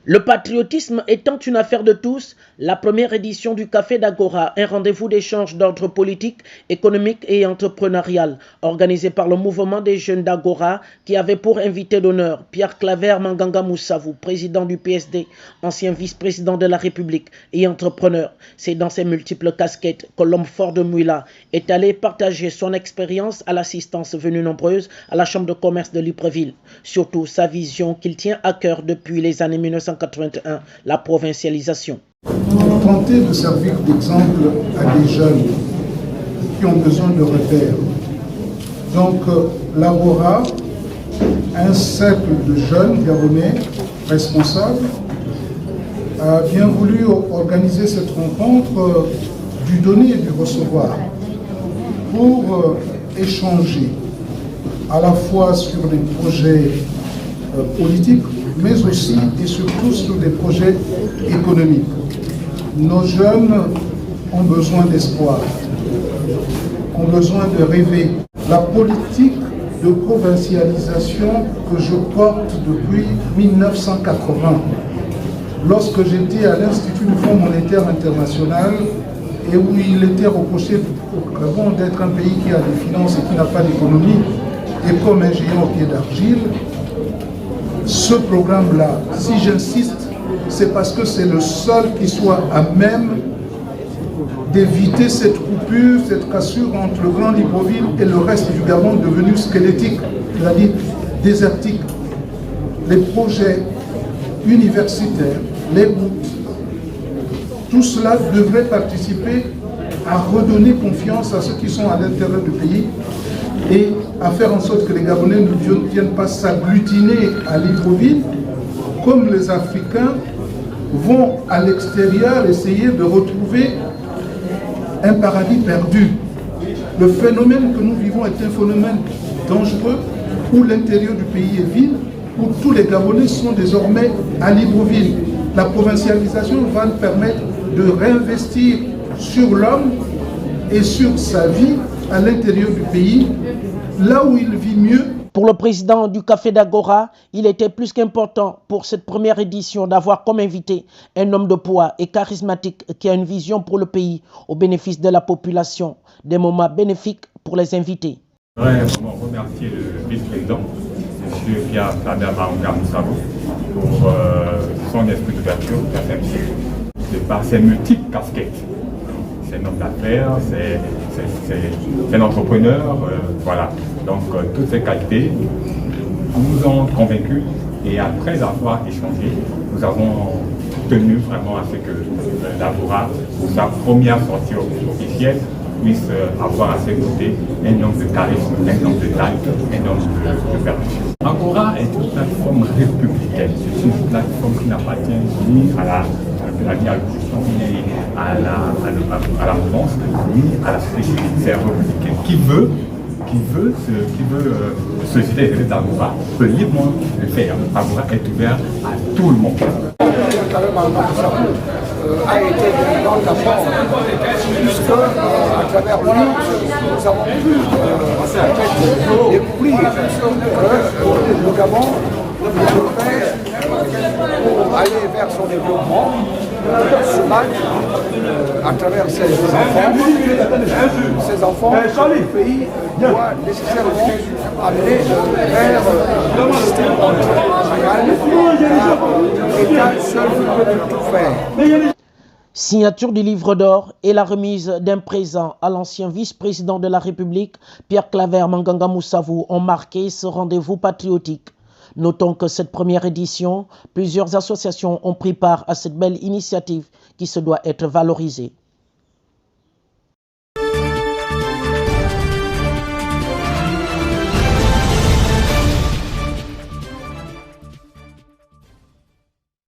Le patriotisme étant une affaire de tous, la première édition du Café d'Agora, un rendez-vous d'échange d'ordre politique, économique et entrepreneurial, organisé par le mouvement des jeunes d'Agora, qui avait pour invité d'honneur Pierre Claver Manganga Moussavou, président du PSD, ancien vice-président de la République et entrepreneur. C'est dans ses multiples casquettes que l'homme fort de Mouila est allé partager son expérience à l'assistance venue nombreuse à la Chambre de commerce de Libreville. Surtout sa vision qu'il tient à cœur depuis les années 1981, la provincialisation. Pour tenter de servir d'exemple à des jeunes qui ont besoin de repères. Donc l'Agora, un cercle de jeunes Gabonais responsables, a bien voulu organiser cette rencontre du donner et du recevoir pour échanger à la fois sur des projets politiques, mais aussi et surtout sur des projets économiques. Nos jeunes ont besoin d'espoir, ont besoin de rêver. La politique de provincialisation que je porte depuis 1980, lorsque j'étais à l'Institut du Fonds monétaire international et où il était reproché au Gabon d'être un pays qui a des finances et qui n'a pas d'économie, et comme un géant au pied d'argile, ce programme-là, si j'insiste, c'est parce que c'est le seul qui soit à même d'éviter cette coupure, cette cassure entre le Grand Libreville et le reste du Gabon devenu squelettique, c'est-à-dire désertique. Les projets universitaires, les routes, tout cela devrait participer à redonner confiance à ceux qui sont à l'intérieur du pays et à faire en sorte que les Gabonais ne viennent pas s'agglutiner à Libreville, comme les Africains vont à l'extérieur essayer de retrouver un paradis perdu. Le phénomène que nous vivons est un phénomène dangereux, où l'intérieur du pays est vide, où tous les Gabonais sont désormais à Libreville. La provincialisation va nous permettre de réinvestir sur l'homme et sur sa vie à l'intérieur du pays, là où il vit mieux. Pour le président du Café d'Agora, il était plus qu'important pour cette première édition d'avoir comme invité un homme de poids et charismatique qui a une vision pour le pays au bénéfice de la population. Des moments bénéfiques pour les invités. Je voudrais vraiment remercier le vice-président, M. Pierre Claver Manganga Moussavou, pour son esprit d'ouverture, de par ses multiples casquettes. C'est un homme d'affaires, c'est un entrepreneur, voilà. Donc toutes ces qualités nous ont convaincus et après avoir échangé, nous avons tenu vraiment à ce que l'Agora, pour sa première sortie officielle, puisse avoir à ses côtés un homme de charisme, un homme de taille, un homme de permission. Agora est une plateforme républicaine, c'est une plateforme qui n'appartient ni à la l'opposition, ni à la mouvance, ni à la société. C'est républicaine. Qui veut solliciter les élèves d'Agora peut librement le faire. Agora est ouvert à tout le monde. A été d'une grande apport, puisque à travers lui, nous avons pu découvrir que le Gabon devrait, pour aller vers son développement, se battre à travers ses enfants. Le pays doit nécessairement amener vers le système entrepreneurial, car l'État seul ne peut tout faire. Signature du livre d'or et la remise d'un présent à l'ancien vice-président de la République, Pierre Claver Manganga Moussavou, ont marqué ce rendez-vous patriotique. Notons que cette première édition, plusieurs associations ont pris part à cette belle initiative qui se doit être valorisée.